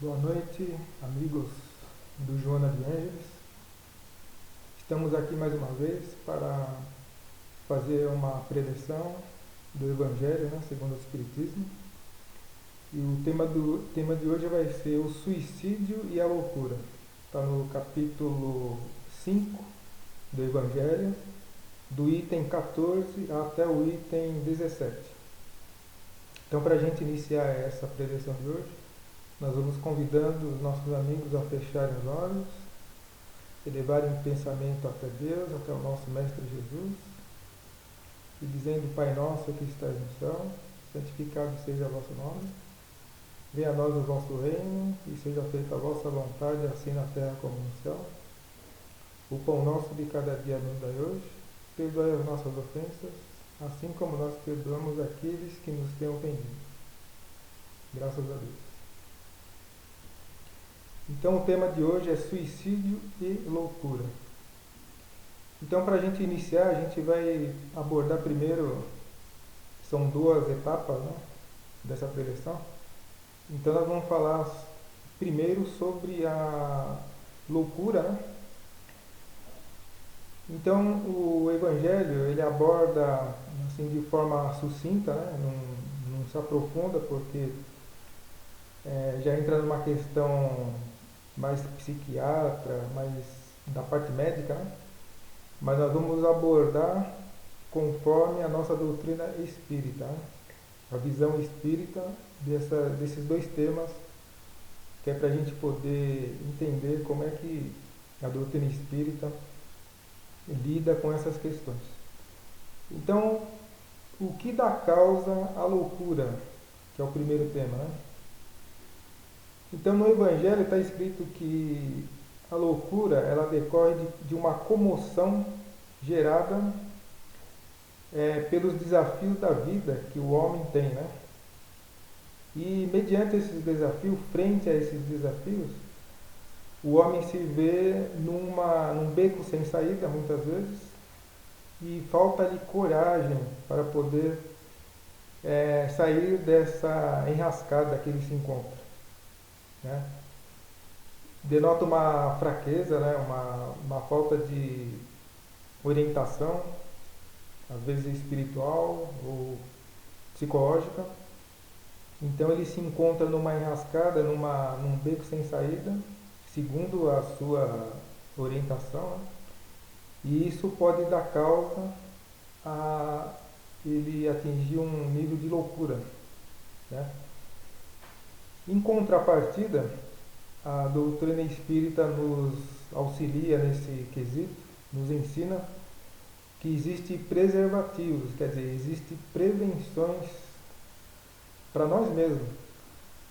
Boa noite, amigos do Joana de Ângeles. Estamos aqui mais uma vez para fazer uma preleção do Evangelho, segundo o Espiritismo. E o tema de hoje vai ser o suicídio e a loucura. Está no capítulo 5 do Evangelho, do item 14 até o item 17. Então, para a gente iniciar essa preleção de hoje, nós vamos convidando os nossos amigos a fecharem os olhos, elevarem o pensamento até Deus, até o nosso Mestre Jesus, e dizendo: Pai nosso que estás no céu, santificado seja o vosso nome, venha a nós o vosso reino, e seja feita a vossa vontade, assim na terra como no céu. O pão nosso de cada dia nos dai hoje, perdoai as nossas ofensas, assim como nós perdoamos aqueles que nos têm ofendido. Graças a Deus. Então o tema de hoje é suicídio e loucura. Então, para a gente iniciar, a gente vai abordar primeiro, são duas etapas, dessa preleção. Então nós vamos falar primeiro sobre a loucura, Então o Evangelho, ele aborda assim, de forma sucinta, não se aprofunda, porque já entra numa questão mais psiquiatra, mais da parte médica, mas nós vamos abordar conforme a nossa doutrina espírita, a visão espírita desses dois temas, que é para a gente poder entender como é que a doutrina espírita lida com essas questões. Então, o que dá causa à loucura, que é o primeiro tema, Então, no Evangelho está escrito que a loucura ela decorre de uma comoção gerada pelos desafios da vida que o homem tem, E mediante esses desafios, frente a esses desafios, o homem se vê num beco sem saída, muitas vezes, e falta-lhe coragem para poder sair dessa enrascada que ele se encontra. Denota uma fraqueza, uma falta de orientação, às vezes espiritual ou psicológica. Então ele se encontra numa enrascada, num beco sem saída, segundo a sua orientação, e isso pode dar causa a ele atingir um nível de loucura. Em contrapartida, a doutrina espírita nos auxilia nesse quesito, nos ensina que existem preservativos, quer dizer, existem prevenções para nós mesmos,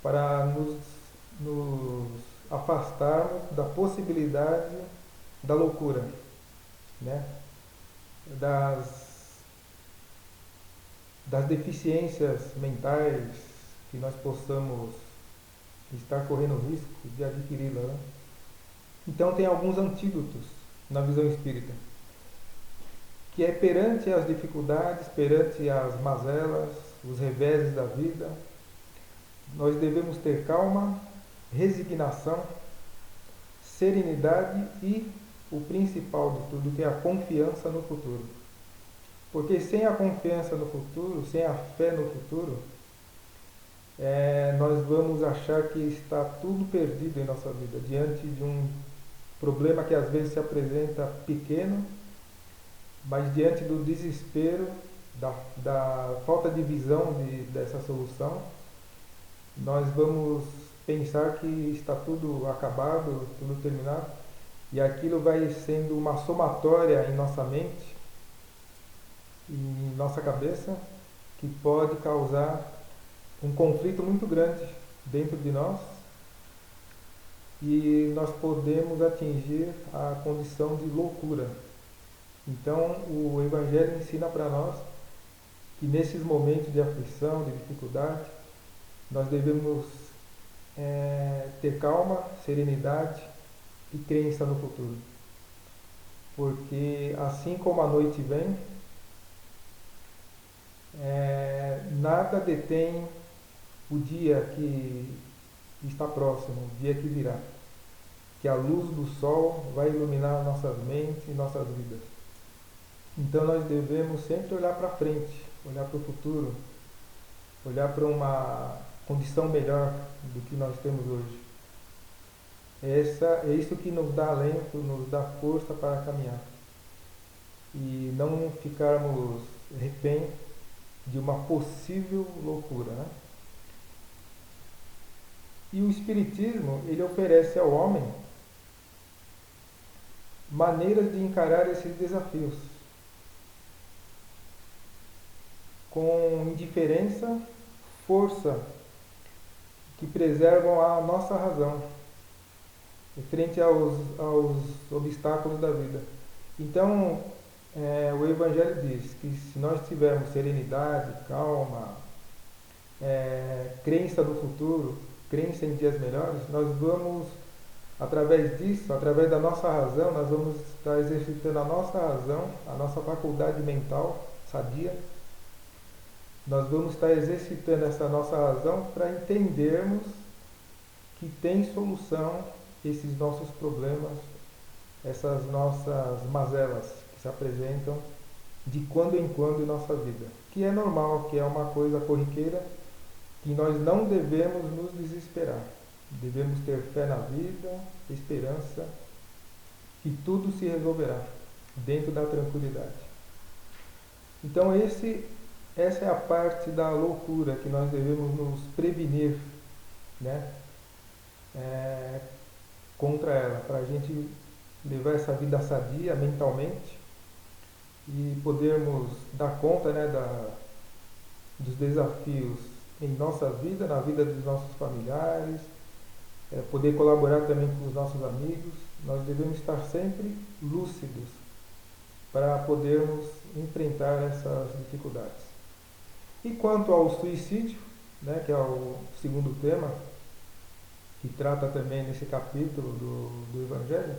para nos afastarmos da possibilidade da loucura, das deficiências mentais que nós possamos estar correndo risco de adquiri-la. Então tem alguns antídotos na visão espírita, que é perante as dificuldades, perante as mazelas, os reveses da vida, nós devemos ter calma, resignação, serenidade e o principal de tudo, que é a confiança no futuro. Porque sem a confiança no futuro, sem a fé no futuro, nós vamos achar que está tudo perdido em nossa vida, diante de um problema que às vezes se apresenta pequeno, mas diante do desespero, da falta de visão dessa solução, nós vamos pensar que está tudo acabado, tudo terminado, e aquilo vai sendo uma somatória em nossa mente, em nossa cabeça, que pode causar um conflito muito grande dentro de nós, e nós podemos atingir a condição de loucura. Então o Evangelho ensina para nós que nesses momentos de aflição, de dificuldade, nós devemos ter calma, serenidade e crença no futuro. Porque assim como a noite vem, nada detém o dia que está próximo, o dia que virá, que a luz do sol vai iluminar nossas mentes e nossas vidas. Então nós devemos sempre olhar para frente, olhar para o futuro, olhar para uma condição melhor do que nós temos hoje. É isso que nos dá alento, nos dá força para caminhar. E não ficarmos refém de uma possível loucura, né? E o Espiritismo, ele oferece ao homem maneiras de encarar esses desafios com indiferença, força, que preservam a nossa razão frente aos obstáculos da vida. Então, o Evangelho diz que se nós tivermos serenidade, calma, crença no futuro, crença em dias melhores, nós vamos, através disso, através da nossa razão, nós vamos estar exercitando a nossa razão, a nossa faculdade mental sadia. Nós vamos estar exercitando essa nossa razão para entendermos que tem solução esses nossos problemas, essas nossas mazelas que se apresentam de quando em quando em nossa vida, que é normal, que é uma coisa corriqueira, que nós não devemos nos desesperar. Devemos ter fé na vida, esperança, que tudo se resolverá dentro da tranquilidade. Então essa é a parte da loucura que nós devemos nos prevenir, né? Contra ela, para a gente levar essa vida sadia mentalmente e podermos dar conta, né, dos desafios em nossa vida, na vida dos nossos familiares, poder colaborar também com os nossos amigos. Nós devemos estar sempre lúcidos para podermos enfrentar essas dificuldades. E quanto ao suicídio, né, que é o segundo tema, que trata também nesse capítulo do Evangelho,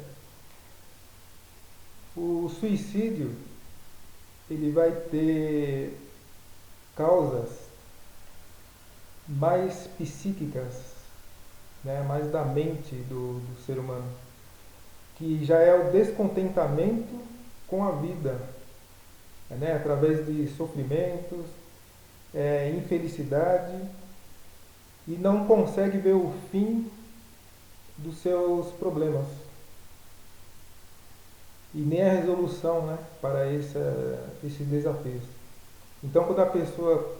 o suicídio ele vai ter causas mais psíquicas, né, mais da mente do ser humano, que já é o descontentamento com a vida, né, através de sofrimentos, infelicidade, e não consegue ver o fim dos seus problemas e nem a resolução, né, para esses desafios. Então, quando a pessoa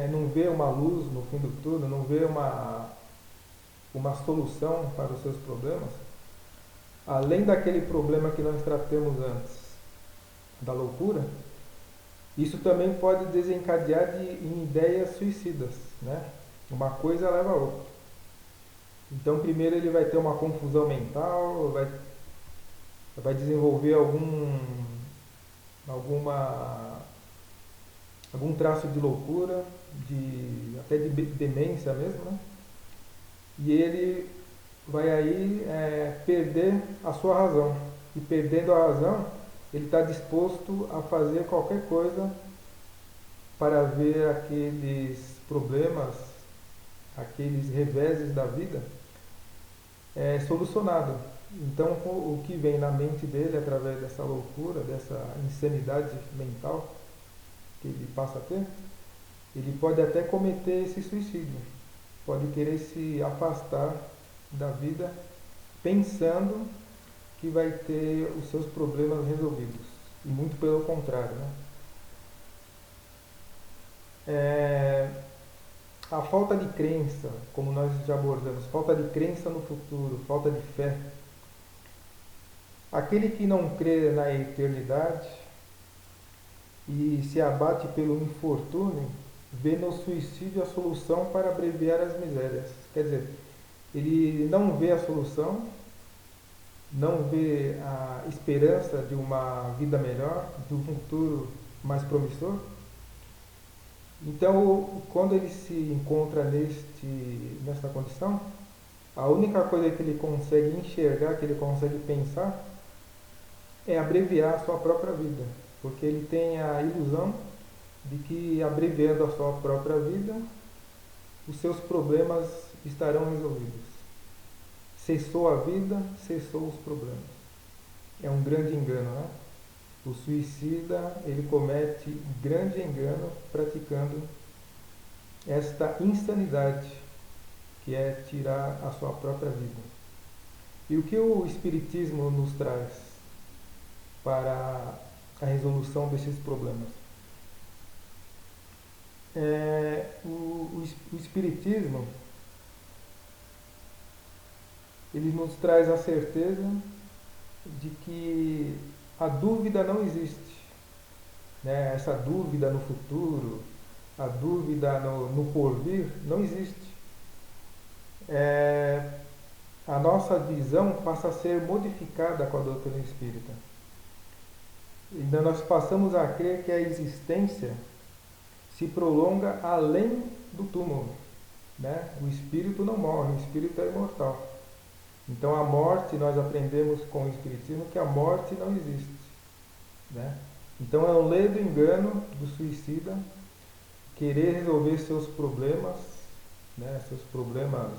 não vê uma luz no fim do túnel, não vê uma solução para os seus problemas, além daquele problema que nós tratamos antes, da loucura, isso também pode desencadear em ideias suicidas, né? Uma coisa leva a outra. Então, primeiro ele vai ter uma confusão mental, vai desenvolver algum traço de loucura, até de demência mesmo, né? E ele vai aí perder a sua razão. E perdendo a razão, ele está disposto a fazer qualquer coisa para ver aqueles problemas, aqueles reveses da vida solucionado. Então, o que vem na mente dele através dessa loucura, dessa insanidade mental que ele passa a ter, ele pode até cometer esse suicídio, pode querer se afastar da vida pensando que vai ter os seus problemas resolvidos, e muito pelo contrário, né? A falta de crença, como nós já abordamos, falta de crença no futuro, falta de fé. Aquele que não crê na eternidade e se abate pelo infortúnio, vê no suicídio a solução para abreviar as misérias. Quer dizer, ele não vê a solução, não vê a esperança de uma vida melhor, de um futuro mais promissor. Então, quando ele se encontra nessa condição, a única coisa que ele consegue enxergar, que ele consegue pensar, é abreviar a sua própria vida, porque ele tem a ilusão de que abreviando a sua própria vida, os seus problemas estarão resolvidos. Cessou a vida, cessou os problemas. É um grande engano, né? O suicida, ele comete um grande engano praticando esta insanidade, que é tirar a sua própria vida. E o que o Espiritismo nos traz para a resolução desses problemas? O Espiritismo, ele nos traz a certeza de que a dúvida não existe, né? Essa dúvida no futuro, a dúvida no porvir, não existe. A nossa visão passa a ser modificada com a doutrina espírita. Então nós passamos a crer que a existência se prolonga além do túmulo, né? O espírito não morre, o espírito é imortal. Então a morte, nós aprendemos com o Espiritismo que a morte não existe, né? Então é um ledo engano do suicida querer resolver seus problemas, né? Seus problemas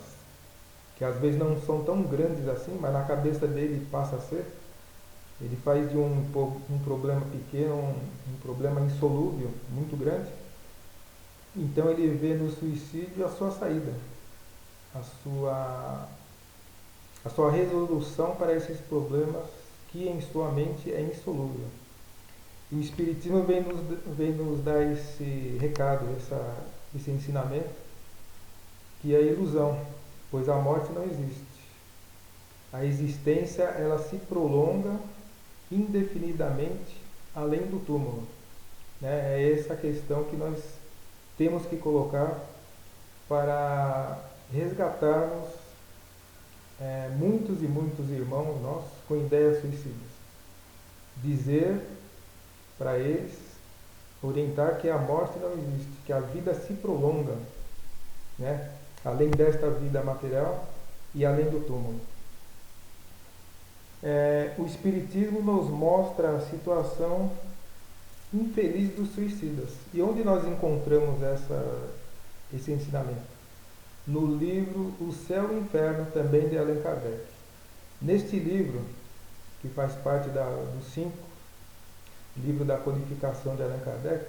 que às vezes não são tão grandes assim, mas na cabeça dele passa a ser. Ele faz de um problema pequeno um problema insolúvel, muito grande. Então ele vê no suicídio a sua saída, a sua resolução para esses problemas que em sua mente é insolúvel. E o Espiritismo vem nos dar esse recado, esse ensinamento, que é a ilusão, pois a morte não existe. A existência, ela se prolonga indefinidamente além do túmulo, né? É essa questão que nós temos que colocar para resgatarmos muitos e muitos irmãos nossos com ideias suicidas. Dizer para eles, orientar que a morte não existe, que a vida se prolonga, né? Além desta vida material e além do túmulo. O Espiritismo nos mostra a situação infeliz dos suicidas. E onde nós encontramos esse ensinamento? No livro O Céu e o Inferno, também de Allan Kardec. Neste livro, que faz parte dos 5, livro da codificação de Allan Kardec,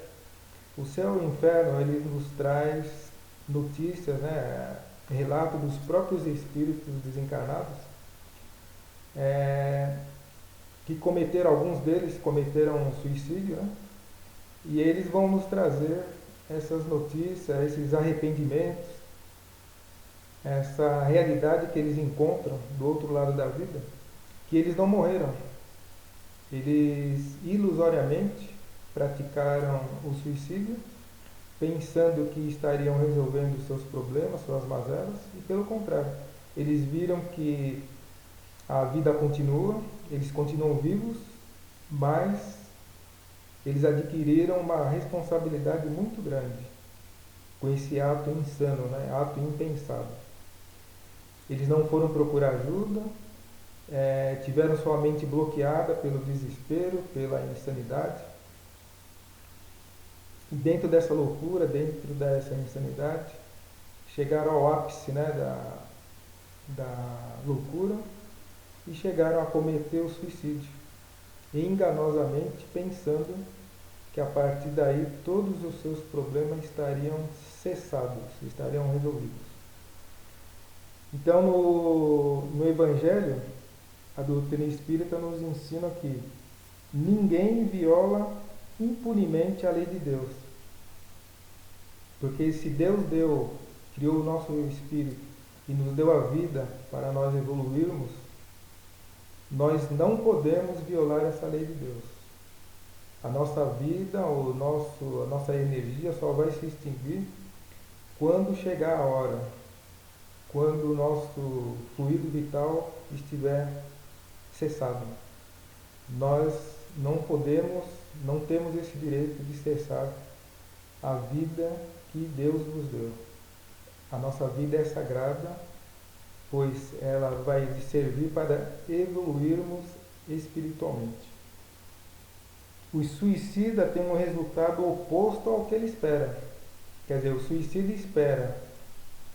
O Céu e o Inferno, ele nos traz notícias, né, relato dos próprios espíritos desencarnados, que alguns deles cometeram suicídio, né? E eles vão nos trazer essas notícias, esses arrependimentos, essa realidade que eles encontram do outro lado da vida, que eles não morreram. Eles ilusoriamente praticaram o suicídio, pensando que estariam resolvendo seus problemas, suas mazelas, e pelo contrário, eles viram que a vida continua, eles continuam vivos, mas eles adquiriram uma responsabilidade muito grande com esse ato insano, né? Ato impensado. Eles não foram procurar ajuda, tiveram sua mente bloqueada pelo desespero, pela insanidade. E dentro dessa loucura, dentro dessa insanidade, chegaram ao ápice, né, da loucura e chegaram a cometer o suicídio, enganosamente pensando que a partir daí todos os seus problemas estariam cessados, estariam resolvidos. Então no Evangelho, a doutrina espírita nos ensina que ninguém viola impunemente a lei de Deus. Porque se Deus criou o nosso espírito e nos deu a vida para nós evoluirmos, nós não podemos violar essa lei de Deus. A nossa vida, a nossa energia só vai se extinguir quando chegar a hora, quando o nosso fluido vital estiver cessado. Nós não temos esse direito de cessar a vida que Deus nos deu. A nossa vida é sagrada, pois ela vai servir para evoluirmos espiritualmente. O suicida tem um resultado oposto ao que ele espera. Quer dizer, o suicida espera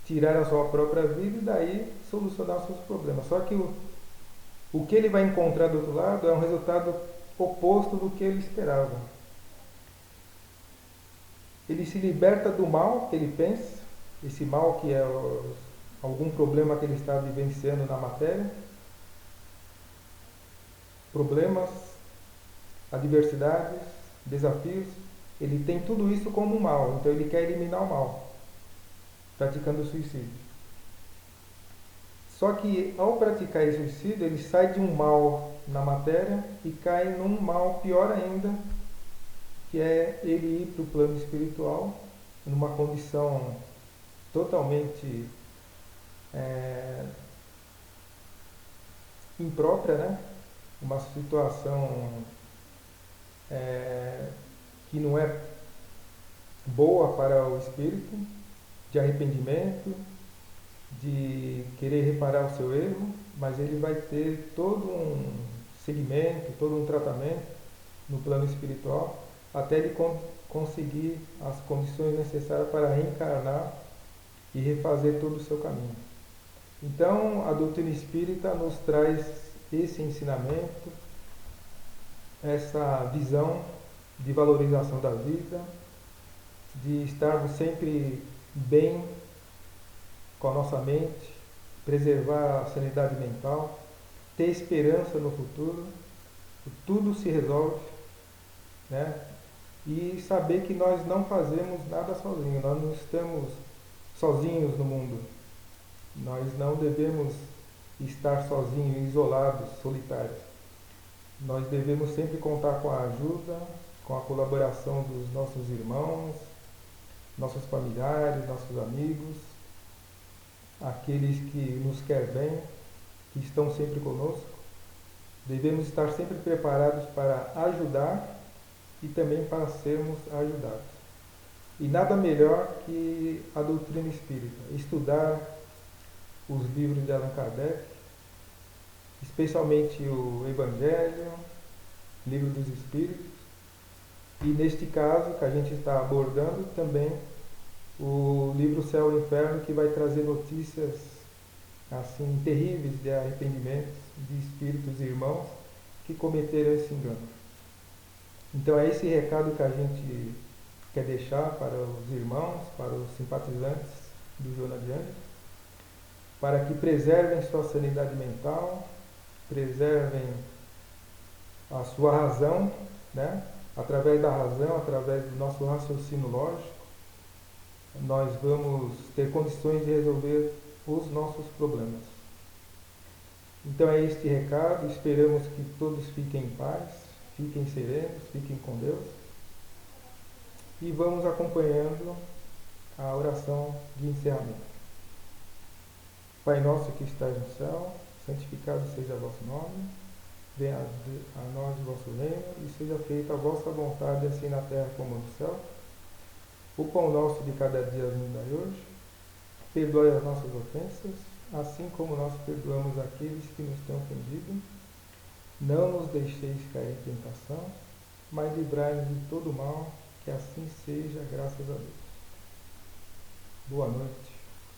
tirar a sua própria vida e daí solucionar os seus problemas. Só que o que ele vai encontrar do outro lado é um resultado oposto do que ele esperava. Ele se liberta do mal que ele pensa, esse mal que é algum problema que ele está vivenciando na matéria, problemas, adversidades, desafios, ele tem tudo isso como mal, então ele quer eliminar o mal, praticando o suicídio. Só que ao praticar esse suicídio, ele sai de um mal na matéria e cai num mal pior ainda, que é ele ir para o plano espiritual, numa condição totalmente imprópria, né? Uma situação que não é boa para o espírito, de arrependimento, de querer reparar o seu erro, mas ele vai ter todo um segmento, todo um tratamento no plano espiritual, até ele conseguir as condições necessárias para reencarnar e refazer todo o seu caminho. Então, a doutrina espírita nos traz esse ensinamento, essa visão de valorização da vida, de estarmos sempre bem com a nossa mente, preservar a sanidade mental, ter esperança no futuro, tudo se resolve, né? E saber que nós não fazemos nada sozinhos, nós não estamos sozinhos no mundo, nós não devemos estar sozinhos, isolados, solitários. Nós devemos sempre contar com a ajuda, com a colaboração dos nossos irmãos, nossos familiares, nossos amigos, aqueles que nos querem bem, que estão sempre conosco. Devemos estar sempre preparados para ajudar e também para sermos ajudados. E nada melhor que a doutrina espírita, estudar os livros de Allan Kardec, especialmente o Evangelho, Livro dos Espíritos, e neste caso que a gente está abordando também o livro Céu e Inferno, que vai trazer notícias assim terríveis de arrependimentos de espíritos e irmãos que cometeram esse engano. Então é esse recado que a gente quer deixar para os irmãos, para os simpatizantes do Joana de Ângeles, para que preservem sua sanidade mental, preservem a sua razão, né? Através da razão, através do nosso raciocínio lógico, nós vamos ter condições de resolver os nossos problemas. Então é este recado, esperamos que todos fiquem em paz, fiquem serenos, fiquem com Deus, e vamos acompanhando a oração de encerramento. Pai nosso que estás no céu, santificado seja o vosso nome, venha a nós o vosso reino, e seja feita a vossa vontade, assim na terra como no céu. O pão nosso de cada dia nos dai hoje, perdoai as nossas ofensas, assim como nós perdoamos aqueles que nos têm ofendido. Não nos deixeis cair em tentação, mas livrai-nos de todo mal, que assim seja, graças a Deus. Boa noite.